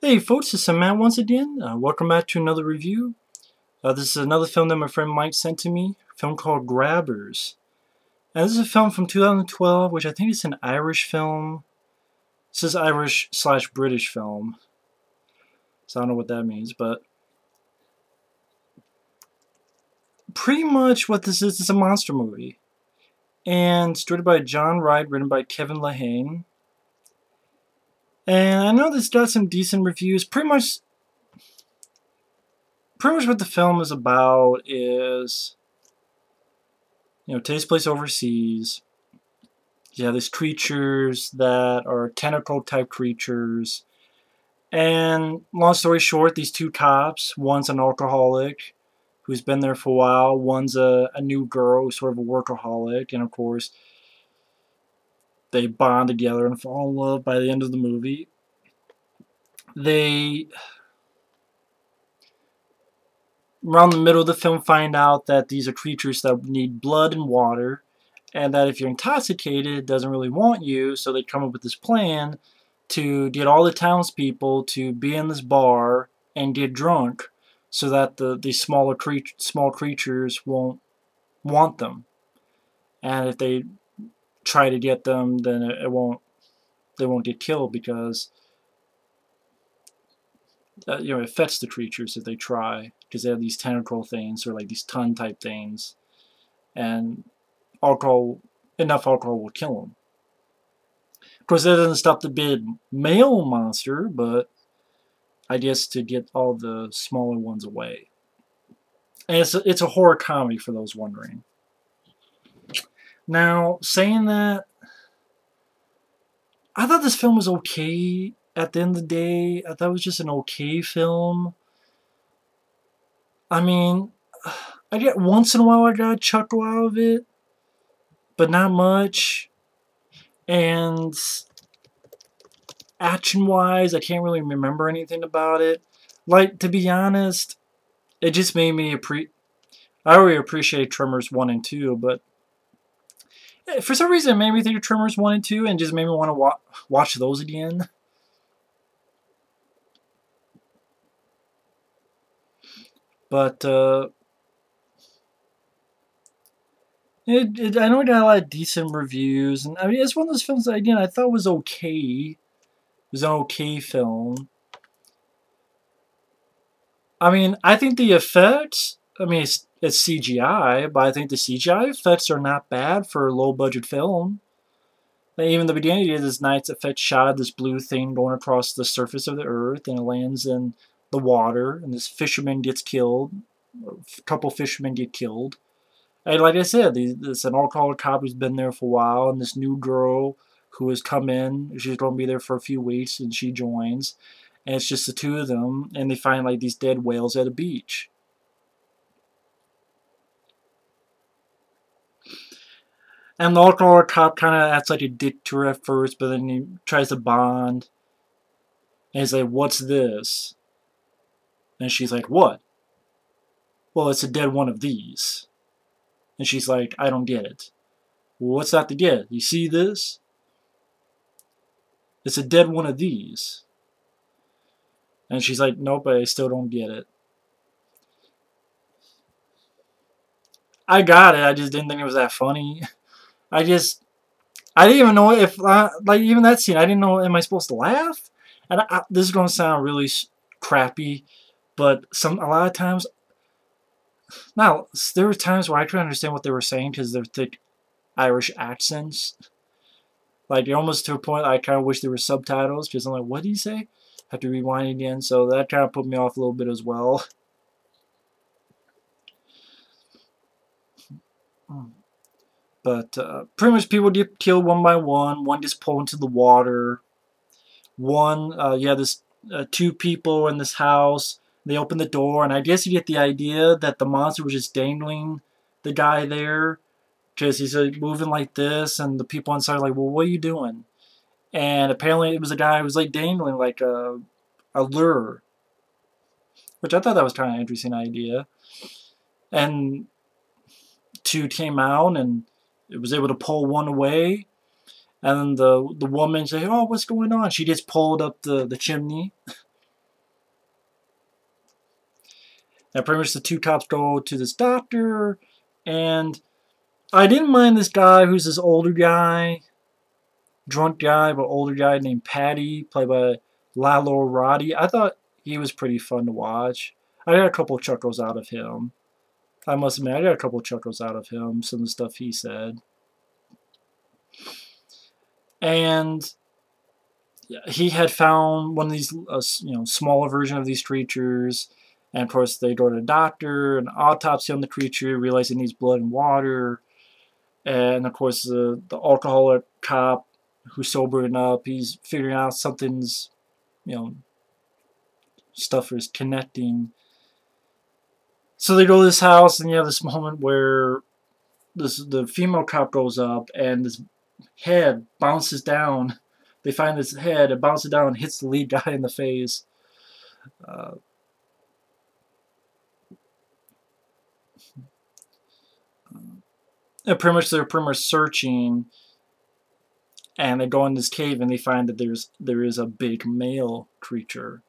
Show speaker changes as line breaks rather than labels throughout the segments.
Hey folks, it's Matt once again. Welcome back to another review. This is another film that my friend Mike sent to me, a film called Grabbers. And this is a film from 2012, which I think is an Irish film. It says Irish/British film, so I don't know what that means, but pretty much what this is a monster movie. And it's directed by Jon Wright, written by Kevin Lehane. And I know this got some decent reviews. Pretty much what the film is about is, takes place overseas. You have these creatures that are tentacle type creatures. And long story short, these two cops, one's an alcoholic who's been there for a while, one's a new girl who's sort of a workaholic, and of course they bond together and fall in love by the end of the movie. They, around the middle of the film, find out that these are creatures that need blood and water, and that if you're intoxicated, it doesn't really want you, so they come up with this plan to get all the townspeople to be in this bar and get drunk, so that the small creatures won't want them. And if they try to get them, then they won't get killed, because it affects the creatures if they try, because they have these tentacle things, or like these tongue type things, and enough alcohol will kill them. Of course, that doesn't stop the big male monster, but I guess to get all the smaller ones away. And it's a horror comedy, for those wondering. Now, saying that, I thought this film was okay. At the end of the day, I thought it was just an okay film. I mean, I get once in a while I got a chuckle out of it, but not much. And action-wise, I can't really remember anything about it. Like, to be honest, it just made me I already appreciate Tremors 1 and 2, but for some reason it made me think of Tremors 1 and 2 and just made me want to watch those again. But I know it got a lot of decent reviews, and I mean, it's one of those films that, again, I thought was okay. It was an okay film. I mean, I think the effects, I mean, it's CGI, but I think the CGI effects are not bad for a low-budget film. Like, even the beginning, you get this nice effect shot of this blue thing going across the surface of the earth, and it lands in the water, and this fisherman gets killed. A couple fishermen get killed. And like I said, it's an alcoholic cop who's been there for a while, and this new girl who has come in. She's going to be there for a few weeks, and she joins. And it's just the two of them, and they find like these dead whales at a beach. And the alcoholic cop kind of acts like a dick to her at first, but then he tries to bond. And he's like, "What's this?" And she's like, "What?" "Well, it's a dead one of these." And she's like, "I don't get it." "Well, what's that to get? You see this? It's a dead one of these." And she's like, "Nope, I still don't get it." I got it, I just didn't think it was that funny. I didn't even know if, like, even that scene, I didn't know, am I supposed to laugh? And this is going to sound really crappy, but a lot of times, now, there were times where I couldn't understand what they were saying because they're thick Irish accents. Like, almost to a point I kind of wish there were subtitles, because I'm like, what did he say? Have to rewind again, so that kind of put me off a little bit as well. But pretty much people get killed one by one. One gets pulled into the water. You have this two people in this house. They open the door, and I guess you get the idea that the monster was just dangling the guy there, because he's moving like this, and the people inside are like, "Well, what are you doing?" And apparently it was a guy who was like dangling like a lure, which I thought that was kind of an interesting idea. And two came out, and it was able to pull one away. And then the woman said, "Oh, what's going on?" She gets pulled up the chimney. And pretty much the two cops go to this doctor, and I didn't mind this guy who's this older guy, drunk guy, but older guy named Patty, played by Lalo Roddy. I thought he was pretty fun to watch. I got a couple chuckles out of him. I must admit, I got a couple chuckles out of him, some of the stuff he said. And he had found one of these, smaller version of these creatures. And of course, they go to the doctor, an autopsy on the creature, realize it needs blood and water. And of course, the alcoholic cop who's sobering up, he's figuring out something's, stuff is connecting. So they go to this house, and you have this moment where the female cop goes up, and this head bounces down. They find this head, it bounces down and hits the lead guy in the face. And they're pretty much searching, and they go in this cave, and they find that there is a big male creature.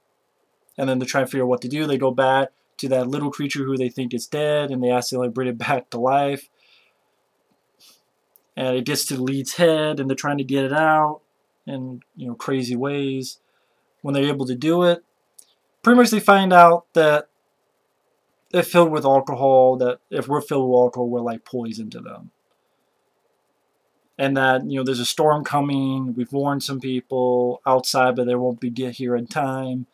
And then they try to figure out what to do. They go back to that little creature who they think is dead, and they accidentally bring it back to life. And it gets to the lead's head, and they're trying to get it out in crazy ways. When they're able to do it, pretty much they find out that they're filled with alcohol, that if we're filled with alcohol, we're like poison to them. And that, there's a storm coming, we've warned some people outside, but they won't get here in time.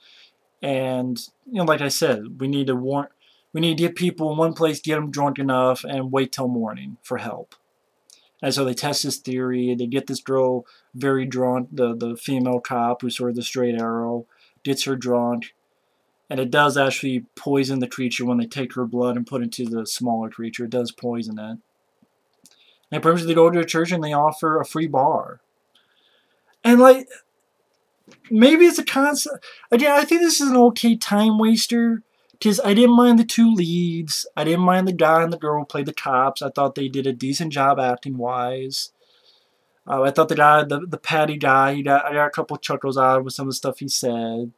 And, like I said, we need to get people in one place, get them drunk enough, and wait till morning for help. And so they test this theory, they get this girl very drunk, the female cop, who's sort of the straight arrow, gets her drunk, and it does actually poison the creature when they take her blood and put it into the smaller creature. It does poison it. And pretty much they go to a church and they offer a free bar. And maybe it's a concept. Again, I think this is an okay time waster, because I didn't mind the two leads. I didn't mind the guy and the girl who played the cops. I thought they did a decent job acting-wise. I thought the guy, the Patty guy, I got a couple chuckles out of with some of the stuff he said.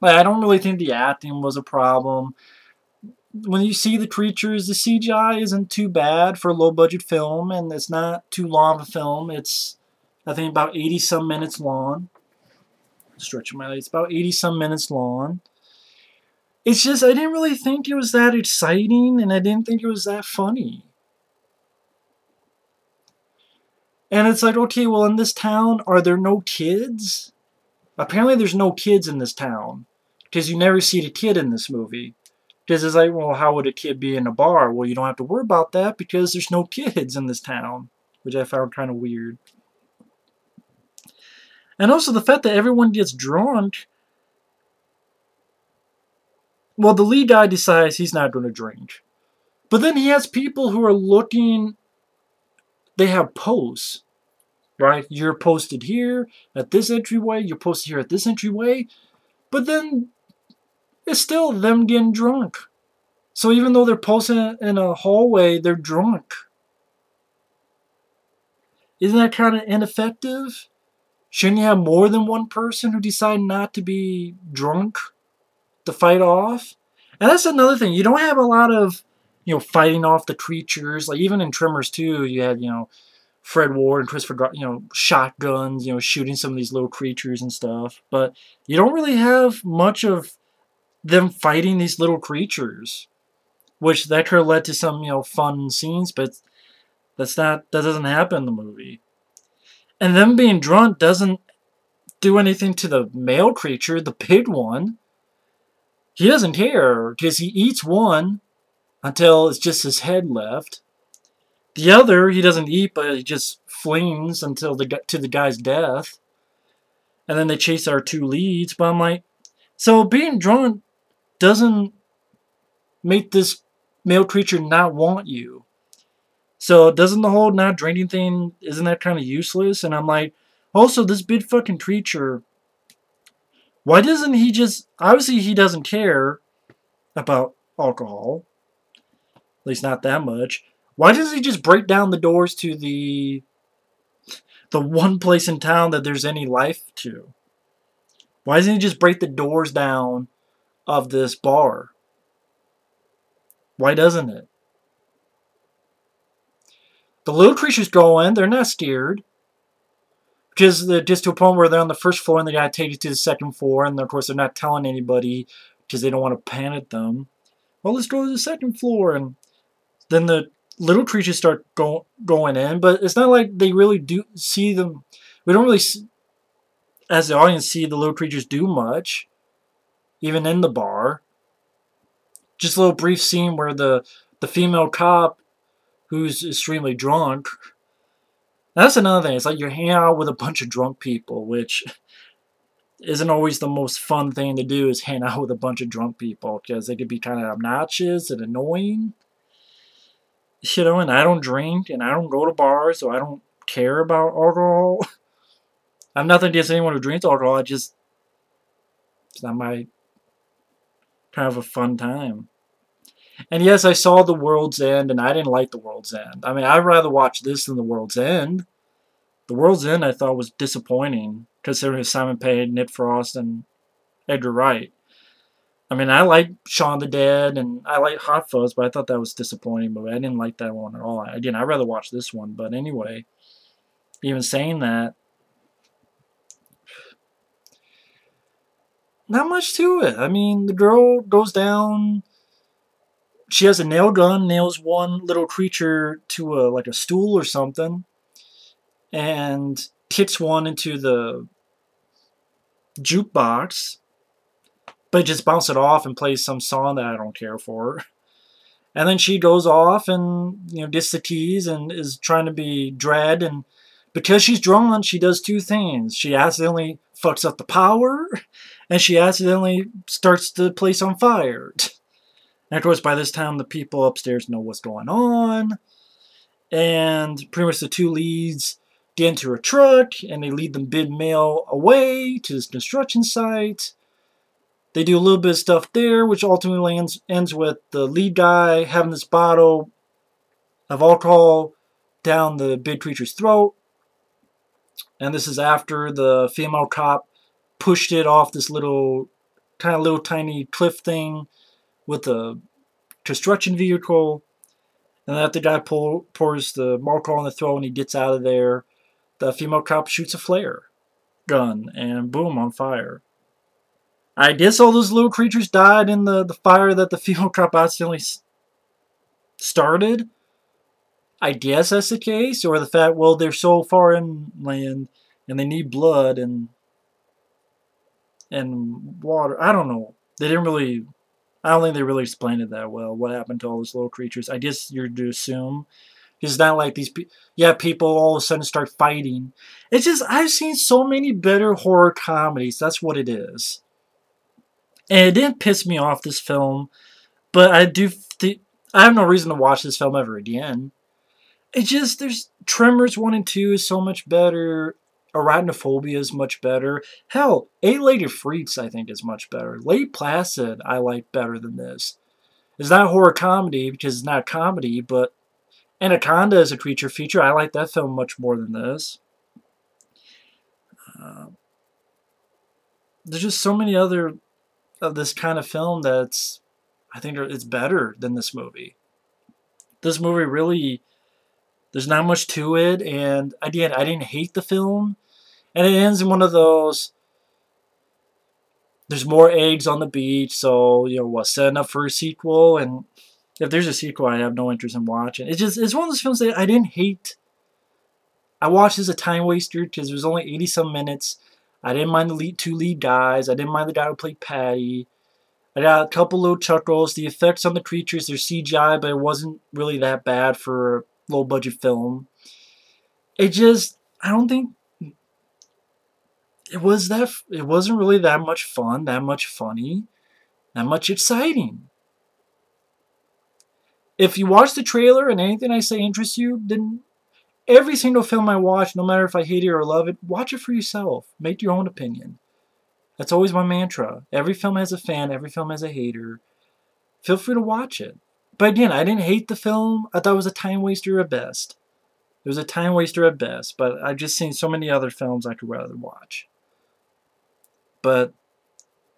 I don't really think the acting was a problem. When you see the creatures, the CGI isn't too bad for a low-budget film, and it's not too long of a film. It's, I think, about 80-some minutes long. Stretching my legs. It's about 80-some minutes long. It's just, I didn't really think it was that exciting, and I didn't think it was that funny. And it's like, okay, well, in this town, are there no kids? Apparently there's no kids in this town, because you never see the kid in this movie. Because it's like, well, how would a kid be in a bar? Well, you don't have to worry about that, because there's no kids in this town, which I found kind of weird. And also the fact that everyone gets drunk. Well, the lead guy decides he's not going to drink. But then he has people who are looking, they have posts, right? You're posted here at this entryway, you're posted here at this entryway, but then it's still them getting drunk. So even though they're posted in a hallway, they're drunk. Isn't that kind of ineffective? Shouldn't you have more than one person who decide not to be drunk to fight off? And that's another thing. You don't have a lot of, fighting off the creatures. Like, even in Tremors 2, you had, Fred Ward and Christopher, shotguns, shooting some of these little creatures and stuff. But you don't really have much of them fighting these little creatures. Which, that could have led to some, fun scenes, but that doesn't happen in the movie. And them being drunk doesn't do anything to the male creature, the big one. He doesn't care, because he eats one until it's just his head left. The other, he doesn't eat, but he just flings until to the guy's death. And then they chase our two leads. But I'm like, so being drunk doesn't make this male creature not want you. So doesn't the whole not drinking thing, isn't that kind of useless? And I'm like, also, this big fucking creature, why doesn't he just, obviously he doesn't care about alcohol, at least not that much. Why doesn't he just break down the doors to the one place in town that there's any life to? Why doesn't he just break the doors down, of this bar. Why doesn't it? The little creatures go in, they're not scared. Just to a point where they're on the first floor and they gotta take it to the second floor, and of course they're not telling anybody because they don't want to panic them. Well, let's go to the second floor, and then the little creatures start going in, but it's not like they really do see them. We don't really, as the audience, see the little creatures do much, even in the bar. Just a little brief scene where the female cop, who's extremely drunk. That's another thing. It's like you're hanging out with a bunch of drunk people, which isn't always the most fun thing to do, is hang out with a bunch of drunk people, because they could be kind of obnoxious and annoying. You know, and I don't drink, and I don't go to bars, so I don't care about alcohol. I have nothing against anyone who drinks alcohol. It's not my kind of a fun time. And yes, I saw The World's End, and I didn't like The World's End. I mean, I'd rather watch this than The World's End. The World's End I thought was disappointing, considering Simon Pegg, Nick Frost, and Edgar Wright. I mean, I like Shaun of the Dead, and I like Hot Fuzz, but I thought that was disappointing, but I didn't like that one at all. Again, I'd rather watch this one, but anyway, even saying that, not much to it. I mean, the girl goes down, she has a nail gun, nails one little creature to like a stool or something, and kicks one into the jukebox, but just bounce it off and plays some song that I don't care for. And then she goes off and, gets the keys and is trying to be dread, and because she's drunk, she does two things. She accidentally fucks up the power, and she accidentally starts the place on fire. And of course, by this time, the people upstairs know what's going on, and pretty much the two leads get into her truck, and they lead them mid-mail away to this construction site. They do a little bit of stuff there, which ultimately ends with the lead guy having this bottle of alcohol down the big creature's throat. And this is after the female cop pushed it off this little tiny cliff thing with a construction vehicle. And after the guy pours the alcohol in the throat and he gets out of there, the female cop shoots a flare gun and boom, on fire. I guess all those little creatures died in the fire that the female cop accidentally started. I guess that's the case. Or the fact, well, they're so far inland and they need blood and water. I don't know. I don't think they really explained it that well, what happened to all those little creatures. I guess you're to assume. It's not like people all of a sudden start fighting. It's just, I've seen so many better horror comedies. That's what it is. And it didn't piss me off, this film, but I have no reason to watch this film ever again. It just, there's Tremors 1 and 2 is so much better. Arachnophobia is much better. Hell, Eight-Legged Freaks I think is much better. Lake Placid I like better than this. It's not a horror comedy because it's not a comedy, but Anaconda is a creature feature. I like that film much more than this. There's just so many other of this kind of film that's, I think it's better than this movie. This movie really, there's not much to it, and again, I didn't hate the film, and it ends in one of those, there's more eggs on the beach, so, setting up for a sequel, and if there's a sequel, I have no interest in watching. It's one of those films that I didn't hate. I watched as a time waster because it was only 80-some minutes. I didn't mind the two lead guys. I didn't mind the guy who played Patty. I got a couple little chuckles. The effects on the creatures, they're CGI, but it wasn't really that bad for a low-budget film. I don't think it wasn't really that much fun, that much funny, that much exciting. If you watch the trailer and anything I say interests you, then every single film I watch, no matter if I hate it or love it, watch it for yourself. Make your own opinion. That's always my mantra. Every film has a fan. Every film has a hater. Feel free to watch it. But again, I didn't hate the film. I thought it was a time waster at best. It was a time waster at best. But I've just seen so many other films I could rather watch. But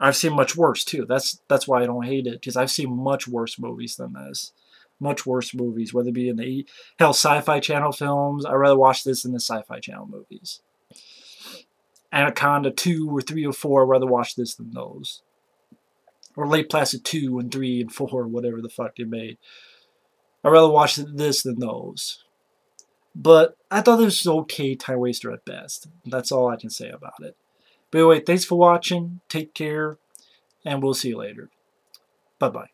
I've seen much worse too. That's why I don't hate it, because I've seen much worse movies than this. Much worse movies, whether it be in the hell Sci-Fi Channel films. I'd rather watch this than the Sci-Fi Channel movies. Anaconda 2 or 3 or 4, I'd rather watch this than those. Or Lake Placid 2 and 3 and 4, whatever the fuck they made. I'd rather watch this than those. But I thought this was okay time waster at best. That's all I can say about it. But anyway, thanks for watching. Take care. And we'll see you later. Bye-bye.